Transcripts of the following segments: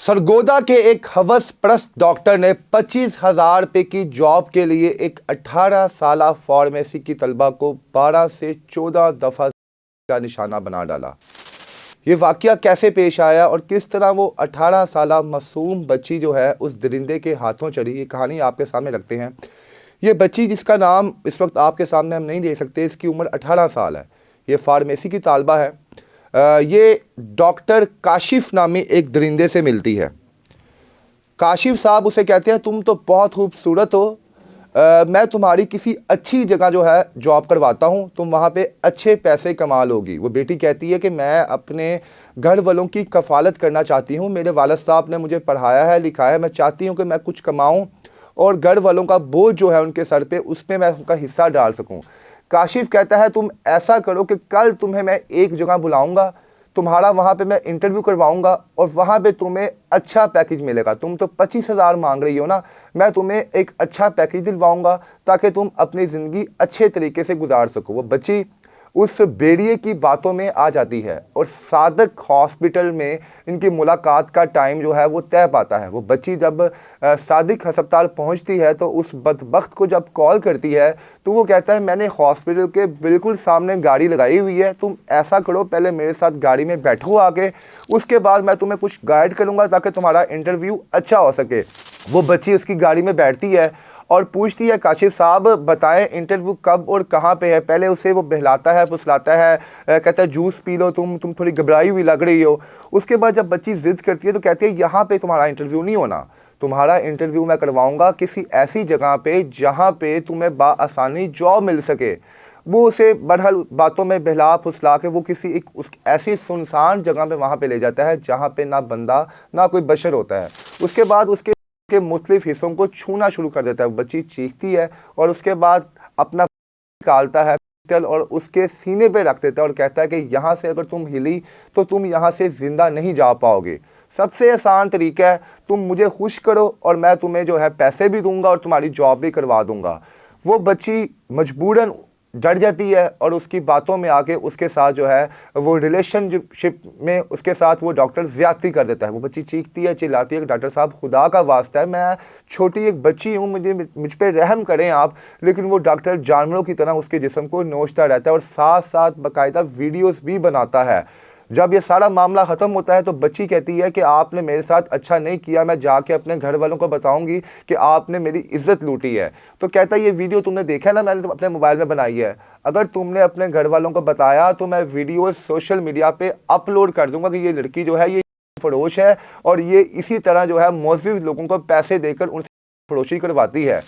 सरगोदा के एक हवसप्रस्त डॉक्टर ने 25,000 रुपये की जॉब के लिए एक 18 साला फार्मेसी की तलबा को 12 से 14 दफ़ा का निशाना बना डाला। ये वाक़या कैसे पेश आया और किस तरह वो 18 साला मासूम बच्ची जो है उस दरिंदे के हाथों चढ़ी, ये कहानी आपके सामने रखते हैं। ये बच्ची जिसका नाम इस वक्त आपके सामने हम नहीं दे सकते, इसकी उम्र 18 साल है। ये फार्मेसी की तालबा है। ये डॉक्टर काशिफ नामी एक दरिंदे से मिलती है। काशिफ साहब उसे कहते हैं, तुम तो बहुत खूबसूरत हो, मैं तुम्हारी किसी अच्छी जगह जो है जॉब करवाता हूँ, तुम वहाँ पे अच्छे पैसे कमा लोगी। वो बेटी कहती है कि मैं अपने घर वालों की कफ़ालत करना चाहती हूँ, मेरे वालिद साहब ने मुझे पढ़ाया है लिखाया है, मैं चाहती हूँ कि मैं कुछ कमाऊँ और घर वालों का बोझ जो है उनके सर पे, उसमें मैं उनका हिस्सा डाल सकूँ। काशिफ कहता है, तुम ऐसा करो कि कल तुम्हें मैं एक जगह बुलाऊंगा, तुम्हारा वहाँ पे मैं इंटरव्यू करवाऊंगा और वहाँ पे तुम्हें अच्छा पैकेज मिलेगा। तुम तो 25,000 मांग रही हो ना, मैं तुम्हें एक अच्छा पैकेज दिलवाऊंगा ताकि तुम अपनी ज़िंदगी अच्छे तरीके से गुजार सको। वो बच्ची उस बेड़िए की बातों में आ जाती है और सादक हॉस्पिटल में इनकी मुलाकात का टाइम जो है वो तय पाता है। वो बच्ची जब सादिक अस्पताल पहुंचती है तो उस बदबख्त को जब कॉल करती है तो वो कहता है, मैंने हॉस्पिटल के बिल्कुल सामने गाड़ी लगाई हुई है, तुम ऐसा करो पहले मेरे साथ गाड़ी में बैठो आके, उसके बाद मैं तुम्हें कुछ गाइड करूँगा ताकि तुम्हारा इंटरव्यू अच्छा हो सके। वो बच्ची उसकी गाड़ी में बैठती है और पूछती है, काशिफ साहब बताएं इंटरव्यू कब और कहाँ पे है। पहले उसे वो बहलाता है फुसलाता है, कहता है जूस पी लो, तुम थोड़ी घबराई हुई लग रही हो। उसके बाद जब बच्ची ज़िद करती है तो कहती है, यहाँ पे तुम्हारा इंटरव्यू नहीं होना, तुम्हारा इंटरव्यू मैं करवाऊँगा किसी ऐसी जगह पे जहाँ पे तुम्हें बाआसानी जॉब मिल सके। वो उसे बहरहाल बातों में बहला फुसला के वो किसी एक ऐसी सुनसान जगह पे वहाँ पे ले जाता है जहाँ पे ना बंदा ना कोई बशर होता है। उसके बाद उसके के मुख्तलिफ हिस्सों को छूना शुरू कर देता है। बच्ची चीखती है और उसके बाद अपना निकालता है और उसके सीने पे रख देता है और कहता है कि यहाँ से अगर तुम हिली तो तुम यहाँ से ज़िंदा नहीं जा पाओगे। सबसे आसान तरीका है, तुम मुझे खुश करो और मैं तुम्हें जो है पैसे भी दूंगा और तुम्हारी जॉब भी करवा दूंगा। वो बच्ची मजबूरन डर जाती है और उसकी बातों में आके उसके साथ जो है वो रिलेशनशिप में उसके साथ वो डॉक्टर ज़्यादती कर देता है। वो बच्ची चीखती है चिल्लाती है कि डॉक्टर साहब खुदा का वास्ता है, मैं छोटी एक बच्ची हूँ, मुझ पे रहम करें आप। लेकिन वो डॉक्टर जानवरों की तरह उसके जिस्म को नोचता रहता है और साथ साथ बाकायदा वीडियोस भी बनाता है। जब ये सारा मामला ख़त्म होता है तो बच्ची कहती है कि आपने मेरे साथ अच्छा नहीं किया, मैं जाके अपने घर वालों को बताऊंगी कि आपने मेरी इज्जत लूटी है। तो कहता है, ये वीडियो तुमने देखा है ना, मैंने अपने मोबाइल में बनाई है, अगर तुमने अपने घर वालों को बताया तो मैं वीडियो सोशल मीडिया पे अपलोड कर दूंगा कि ये लड़की जो है ये फरोश है और ये इसी तरह जो है मुअज़्ज़िज़ लोगों को पैसे देकर उनसे फरोशी करवाती है।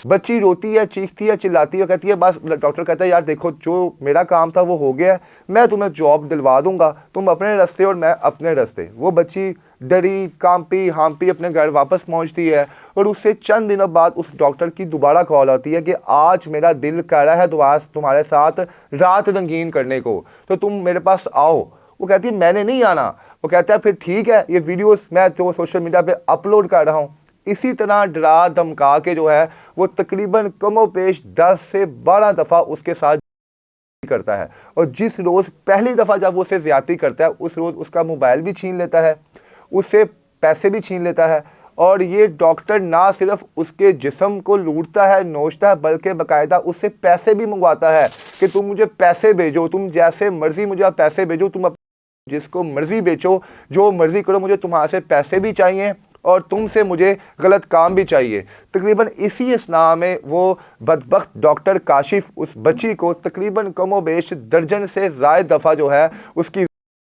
बच्ची रोती है, चीखती है, चिल्लाती है, कहती है बस। डॉक्टर कहता है, यार देखो जो मेरा काम था वो हो गया है, मैं तुम्हें जॉब दिलवा दूंगा, तुम अपने रास्ते और मैं अपने रास्ते। वो बच्ची डरी कांपी हाँपी अपने घर वापस पहुंचती है और उससे चंद दिनों बाद उस डॉक्टर की दोबारा कॉल आती है कि आज मेरा दिल कर रहा है तुम्हारे साथ रात रंगीन करने को, तो तुम मेरे पास आओ। वो कहती है, मैंने नहीं आना। वो कहता है, फिर ठीक है, ये वीडियोस मैं तो सोशल मीडिया पे अपलोड कर रहा हूँ। इसी तरह डरा धमका के जो है वो तकरीबन कमोपेश 10 से 12 दफ़ा उसके साथ करता है और जिस रोज़ पहली दफ़ा जब वो उसे ज़्यादती करता है उस रोज़ उसका मोबाइल भी छीन लेता है, उससे पैसे भी छीन लेता है। और ये डॉक्टर ना सिर्फ उसके जिस्म को लूटता है नोचता है बल्कि बाकायदा उससे पैसे भी मंगवाता है कि तुम मुझे पैसे भेजो, तुम जैसे मर्ज़ी मुझे पैसे भेजो, तुम जिसको मर्ज़ी बेचो, जो मर्ज़ी करो, मुझे तुम्हारे से पैसे भी चाहिए और तुमसे मुझे गलत काम भी चाहिए। तकरीबन इसी असना में वो बदबख्त डॉक्टर काशिफ उस बच्ची को तकरीबन कमोबेश दर्जन से ज़ायद दफ़ा जो है उसकी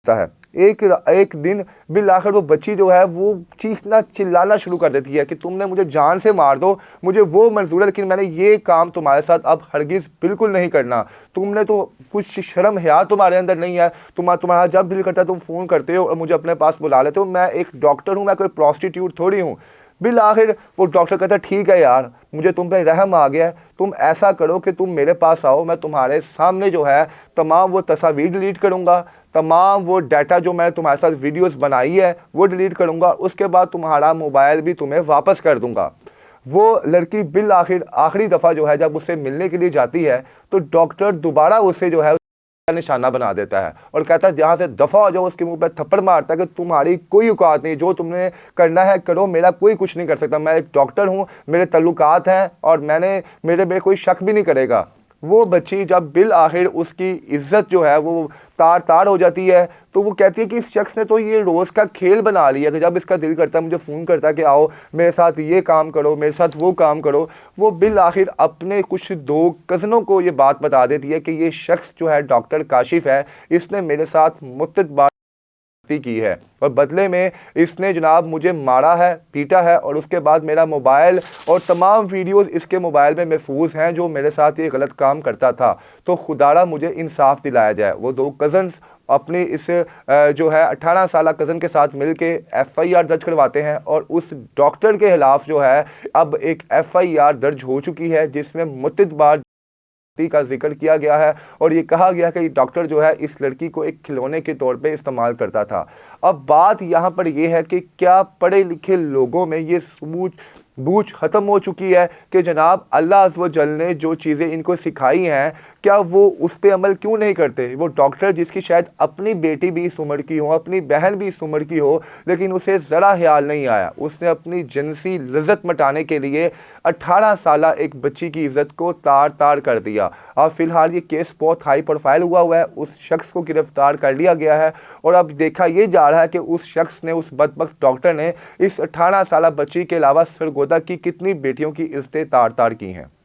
है। एक दिन बिल आखिर वो बच्ची जो है वो चीखना चिल्लाना शुरू कर देती है कि तुमने मुझे जान से मार दो, मुझे वो मंजूर है, लेकिन मैंने ये काम तुम्हारे साथ अब हरगिज़ बिल्कुल नहीं करना। तुमने तो कुछ शर्म हया तुम्हारे अंदर नहीं है, तुम्हारा जब दिल करता है तुम फ़ोन करते हो और मुझे अपने पास बुला लेते हो, मैं एक डॉक्टर हूँ, मैं कोई प्रॉस्टिट्यूट थोड़ी हूँ। बिल आखिर वो डॉक्टर कहता है, ठीक है यार, मुझे तुम पे रहम आ गया है, तुम ऐसा करो कि तुम मेरे पास आओ, मैं तुम्हारे सामने जो है तमाम वो तस्वीर डिलीट करूँगा, तमाम वो डाटा जो मैं तुम्हारे साथ वीडियोस बनाई है वो डिलीट करूँगा, उसके बाद तुम्हारा मोबाइल भी तुम्हें वापस कर दूँगा। वो लड़की बिल आखिरी दफ़ा जो है जब उससे मिलने के लिए जाती है तो डॉक्टर दोबारा उससे जो है निशाना बना देता है और कहता है जहाँ से दफ़ा हो जाओ। उसके मुंह पे थप्पड़ मारता है कि तुम्हारी कोई औकात नहीं, जो तुमने करना है करो, मेरा कोई कुछ नहीं कर सकता, मैं एक डॉक्टर हूँ, मेरे तल्लुकात हैं और मेरे पे कोई शक भी नहीं करेगा। वो बच्ची जब बिल आखिर उसकी इज्जत जो है वो तार तार हो जाती है, तो वो कहती है कि इस शख्स ने तो ये रोज़ का खेल बना लिया कि जब इसका दिल करता है मुझे फ़ोन करता है कि आओ मेरे साथ ये काम करो, मेरे साथ वो काम करो। वो बिल आखिर अपने कुछ 2 कज़नों को ये बात बता देती है कि ये शख्स जो है डॉक्टर काशिफ है, इसने मेरे साथ मुत्तअद्दिद बार की है और बदले में इसने जनाब मुझे मारा है, पीटा है और उसके बाद मेरा मोबाइल और तमाम वीडियोस इसके मोबाइल में महफूज हैं जो मेरे साथ ये गलत काम करता था। तो खुदारा मुझे इंसाफ दिलाया जाए। वो 2 कज़न्स अपनी इस जो है 18 साला कज़न के साथ मिलके FIR दर्ज करवाते हैं और उस डॉक्टर के खिलाफ जो है अब एक FIR दर्ज हो चुकी है जिसमें मुत्तअद्दिद बार का जिक्र किया गया है और ये कहा गया कि डॉक्टर जो है इस लड़की को एक खिलौने के तौर पे इस्तेमाल करता था। अब बात यहाँ पर यह है कि क्या पढ़े लिखे लोगों में ये बूझ ख़त्म हो चुकी है कि जनाब अल्लाह अज़्ज़ व जल ने जो चीज़ें इनको सिखाई हैं क्या वो उस पर अमल क्यों नहीं करते। वो डॉक्टर जिसकी शायद अपनी बेटी भी इस उम्र की हो, अपनी बहन भी इस उम्र की हो, लेकिन उसे ज़रा ख्याल नहीं आया, उसने अपनी जिनसी लज़्ज़त मिटाने के लिए 18 साला एक बच्ची की इज़्ज़त को तार तार कर दिया। अब फ़िलहाल ये केस बहुत हाई प्रोफाइल हुआ है, उस शख्स को गिरफ़्तार कर लिया गया है और अब देखा ये जा रहा है कि उस शख्स ने, उस बदबख्त डॉक्टर ने इस 18 साला बच्ची के अलावा सरगोदा की कितनी बेटियों की इज़्ज़तें तार तार की हैं।